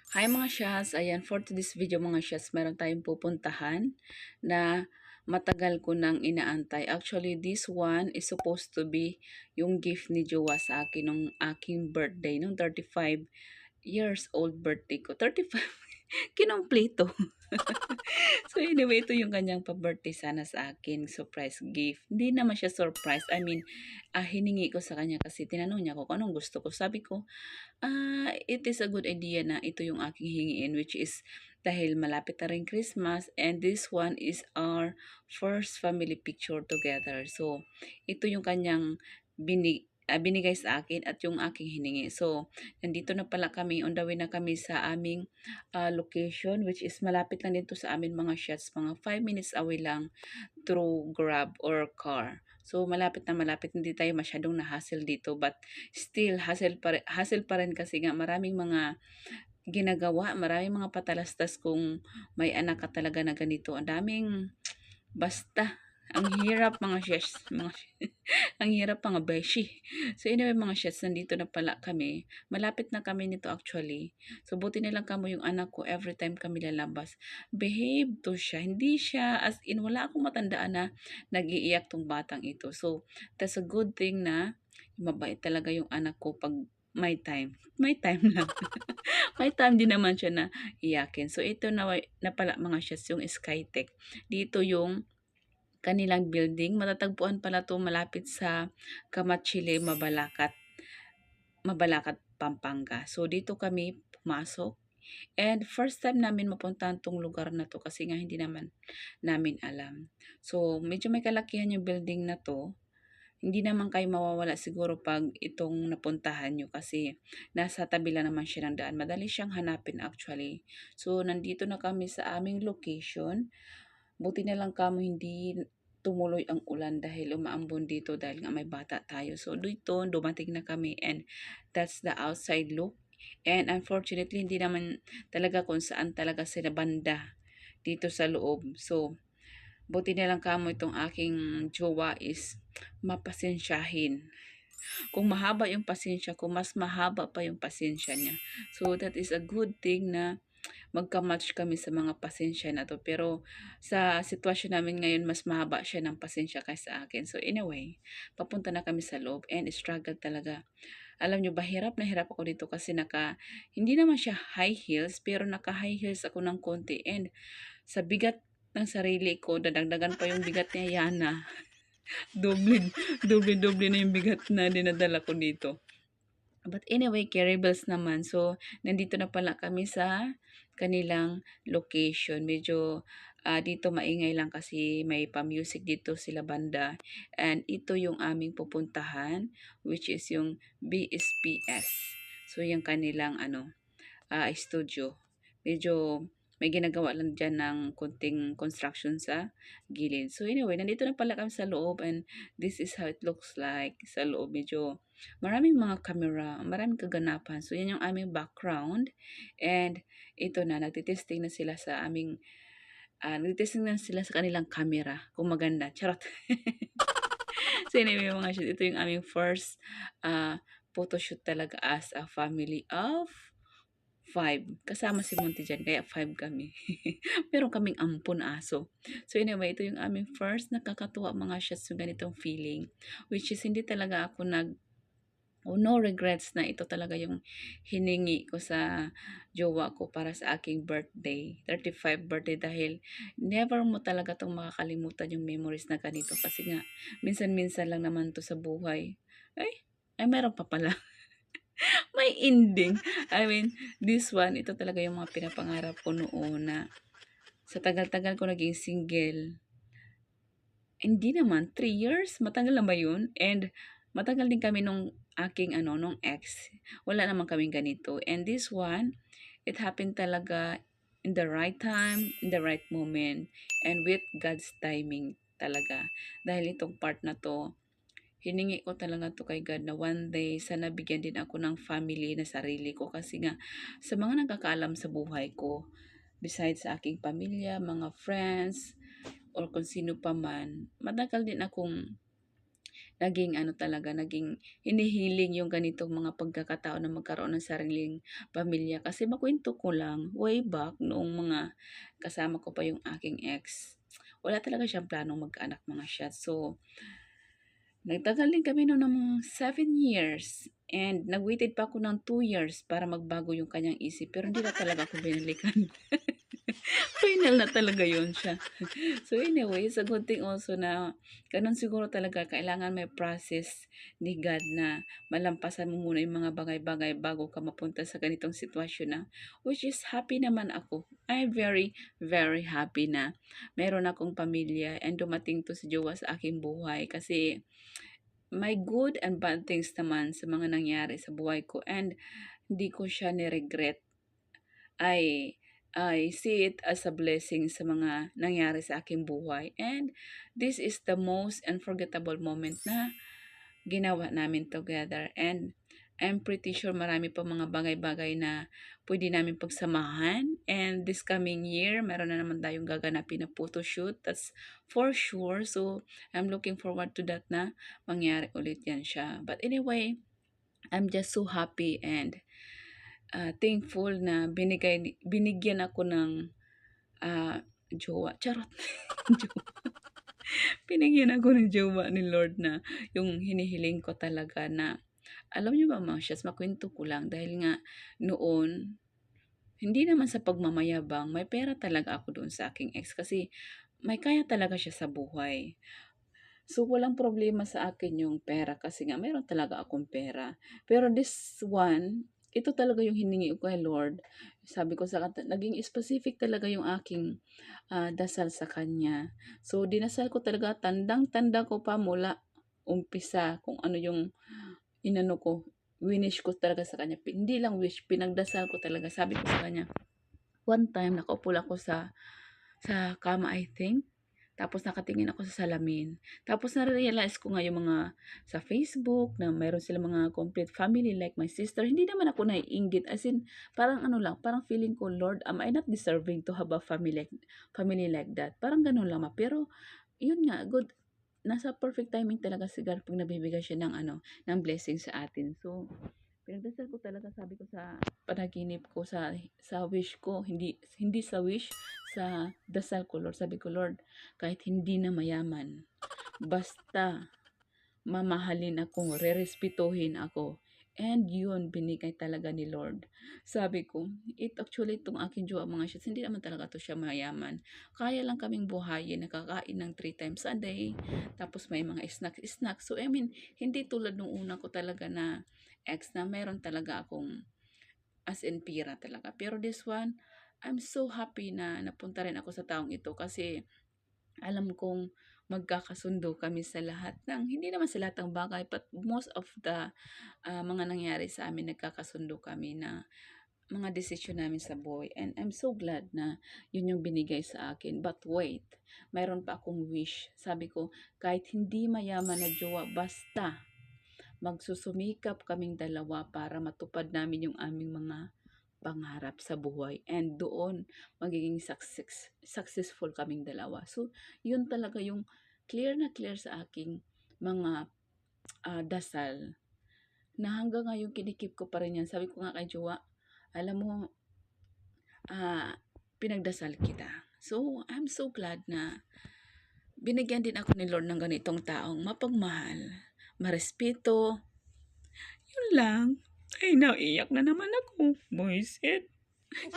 Hi mga Shas, ayan for today's video mga Shas, meron tayong pupuntahan na matagal ko nang inaantay. Actually, this one is supposed to be yung gift ni Jowa sa akin nung aking birthday, nung 35 years old birthday ko. 35, kinumpleto. So anyway, ito yung kanyang pa-birthday sana sa akin, surprise gift. Hindi naman siya surprise, I mean, hiningi ko sa kanya kasi tinanong niya ko kung anong gusto ko. Sabi ko, it is a good idea na ito yung aking hingiin, which is dahil malapit na rin Christmas and this one is our first family picture together. So, ito yung kanyang binigay sa akin at yung aking hiningi. So, nandito na pala kami, on the way na kami sa aming location, which is malapit lang dito sa amin mga shots, mga 5 minutes away lang through Grab or car. So, malapit na malapit, hindi tayo masyadong na-hassle dito, but still, hassle pa rin kasi nga maraming mga ginagawa, maraming mga patalastas kung may anak ka talaga na ganito. Ang daming, basta, ang hirap mga shes, ang hirap mga beshi. So anyway mga shes, nandito na pala kami. Malapit na kami nito actually. So buti na lang kamo yung anak ko every time kami lalabas. Behave to siya. Hindi siya as in wala akong matandaan na nag-iiyak tong batang ito. So that's a good thing na mabait talaga yung anak ko pag may time. May time lang. May time din naman siya na iyakin. So ito na pala mga shes yung Skytech. Dito yung kanilang building. Matatagpuan pala 'to malapit sa Kamachile, Mabalacat, Pampanga. So, dito kami pumasok. And first time namin mapuntahan tong lugar na 'to kasi nga hindi naman namin alam. So, medyo may kalakihan yung building na 'to. Hindi naman kayo mawawala siguro pag itong napuntahan nyo kasi nasa tabi lang naman siya ng daan. Madali siyang hanapin actually. So, nandito na kami sa aming location. Buti na lang kamo hindi tumuloy ang ulan dahil umaambon dito dahil nga may bata tayo. So dito dumating na kami and that's the outside look. And unfortunately hindi naman talaga kung saan talaga sila banda dito sa loob. So buti na lang kamo itong aking jowa is mapasensyahin. Kung mahaba yung pasensya ko, mas mahaba pa yung pasensya niya. So that is a good thing na magka-match kami sa mga pasensya na to. Pero sa sitwasyon namin ngayon, mas mahaba siya ng pasensya kaysa akin. So anyway, papunta na kami sa loob and struggle talaga. Alam nyo ba, hirap na hirap ako dito kasi hindi naman siya high heels, pero naka high heels ako ng konti. And sa bigat ng sarili ko, dadagdagan pa yung bigat niya, Yana. Doble, doble na yung bigat na dinadala ko dito. But anyway, carrybags naman. So, nandito na pala kami sa kanilang location. Medyo dito maingay lang kasi may pa-music dito sila banda. And ito yung aming pupuntahan, which is yung BSPS. So, yung kanilang studio. Medyo may ginagawa lang dyan ng kunting construction sa gilid. So anyway, nandito na pala kami sa loob and this is how it looks like sa loob. Medyo maraming mga camera, maraming kaganapan. So yan yung aming background and ito na, nagtitesting na sila sa aming, nagtitesting na sila sa kanilang camera kung maganda. Charot. So anyway mga shoot, ito yung aming first photoshoot talaga as a family of 5. Kasama si Monty dyan, kaya 5 kami. Meron kaming ampun aso. So anyway, ito yung aming first nakakatuwa mga shots yung ganitong feeling. Which is hindi talaga ako no regrets na ito talaga yung hiningi ko sa jowa ko para sa aking birthday, 35 birthday dahil never mo talaga itong makakalimutan yung memories na ganito kasi nga minsan-minsan lang naman to sa buhay. Ay meron pa pala. May ending. I mean, this one, ito talaga yung mga pinapangarap ko noon na sa tagal-tagal ko naging single. Hindi naman, 3 years? Matagal na ba yun? And matagal din kami nung aking nung ex. Wala naman kaming ganito. And this one, it happened talaga in the right time, in the right moment, and with God's timing talaga. Dahil itong part na to, hiningi ko talaga to kay God na one day sana bigyan din ako ng family na sarili ko kasi nga sa mga nagkakaalam sa buhay ko besides sa aking pamilya, mga friends or kung sino pa man, matagal din akong naging ano talaga, naging hinihiling yung ganitong mga pagkakataon na magkaroon ng sariling pamilya. Kasi makuwento ko lang, way back noong mga kasama ko pa yung aking ex, wala talaga siyang planong magkaanak mga siya. So, nagtagal din kami no'n ng 7 years and nag-waited pa ako ng 2 years para magbago yung kanyang isip pero hindi na talaga ako binalikan. Final na talaga yun siya. So anyway, it's a good thing also na gano'n siguro talaga kailangan may process ni God na malampasan mo muna yung mga bagay-bagay bago ka mapunta sa ganitong sitwasyon na which is happy naman ako. I'm very, very happy na meron akong pamilya and dumating 'to si jowa sa aking buhay kasi may good and bad things naman sa mga nangyari sa buhay ko and hindi ko siya ni-regret. I I see it as a blessing sa mga nangyari sa aking buhay and this is the most unforgettable moment na ginawa namin together and I'm pretty sure marami pa mga bagay-bagay na pwede namin pagsamahan and this coming year meron na naman tayong gaganapin na photoshoot, that's for sure. So I'm looking forward to that na mangyari ulit yan siya. But anyway, I'm just so happy and thankful na binigyan ako ng jowa, charot. Jowa. Binigyan ako ng jowa ni Lord na yung hinihiling ko talaga na alam niyo ba mga siyas, makuwento ko lang dahil nga noon, hindi naman sa pagmamayabang, may pera talaga ako doon sa aking ex kasi may kaya talaga siya sa buhay. So, walang problema sa akin yung pera kasi nga meron talaga akong pera. Pero this one, ito talaga yung hiningi ko kay Lord. Sabi ko sa kanya, naging specific talaga yung aking dasal sa kanya. So, dinasal ko talaga, tandang-tanda ko pa mula umpisa kung ano yung inano ko, winish ko talaga sa kanya. Hindi lang wish, pinagdasal ko talaga. Sabi ko sa kanya, one time, nakaupo lang ako sa kama, I think. Tapos nakatingin ako sa salamin. Tapos na-realize ko nga yung mga sa Facebook na mayroon sila mga complete family like my sister. Hindi naman ako naiinggit. As in, parang ano lang, parang feeling ko, Lord, am I not deserving to have a family like that? Parang ganun lang ma. Pero, yun nga, good. Nasa perfect timing talaga si God pag nabibigay siya ng ano, ng blessing sa atin. So, pinagdasal ko talaga, sabi ko sa panaginip ko, sa wish ko, hindi sa wish, sa dasal ko, Lord. Sabi ko, Lord, kahit hindi na mayaman, basta mamahalin ako, rerespetuhin ako. And yun, binigay talaga ni Lord. Sabi ko, actually, itong aking jowa mga shits, hindi naman talaga to siya mayaman. Kaya lang kaming buhayin, nakakain ng 3 times a day, tapos may mga snack. So, I mean, hindi tulad nung una ko talaga na ex na meron talaga akong as in pira talaga. Pero this one, I'm so happy na napunta rin ako sa taong ito kasi alam kong magkakasundo kami sa lahat ng, hindi naman sa lahat ng bagay, but most of the mga nangyari sa amin, nagkakasundo kami na mga desisyon namin sa buhay. And I'm so glad na yun yung binigay sa akin. But wait, mayroon pa akong wish. Sabi ko, kahit hindi mayaman na jowa, basta magsusumikap kaming dalawa para matupad namin yung aming mga pangarap sa buhay and doon magiging successful kaming dalawa. So, yun talaga yung clear na clear sa aking mga dasal na hanggang ngayon kinikip ko pa rin yan. Sabi ko nga kay jowa, alam mo, pinagdasal kita. So, I'm so glad na binigyan din ako ni Lord ng ganitong taong mapagmahal, marespeto. Yun lang. Ay, naiyak na naman ako. Boyset.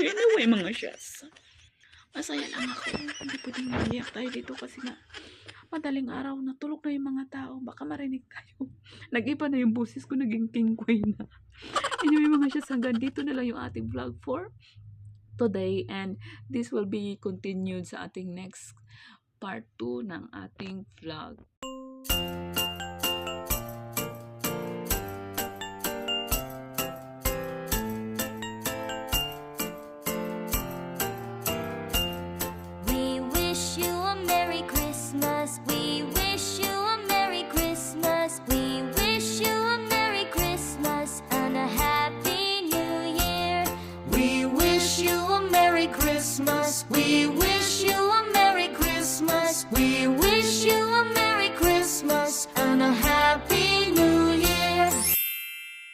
Anyway, mga shots. Masaya lang ako. Hindi pwedeng maiyak tayo dito kasi nga madaling araw na tulog na yung mga tao. Baka marinig tayo. Nag-iba na yung boses ko. Naging kingkoy na. Anyway, mga shots, hanggang dito na lang yung ating vlog for today. And this will be continued sa ating next part 2 ng ating vlog.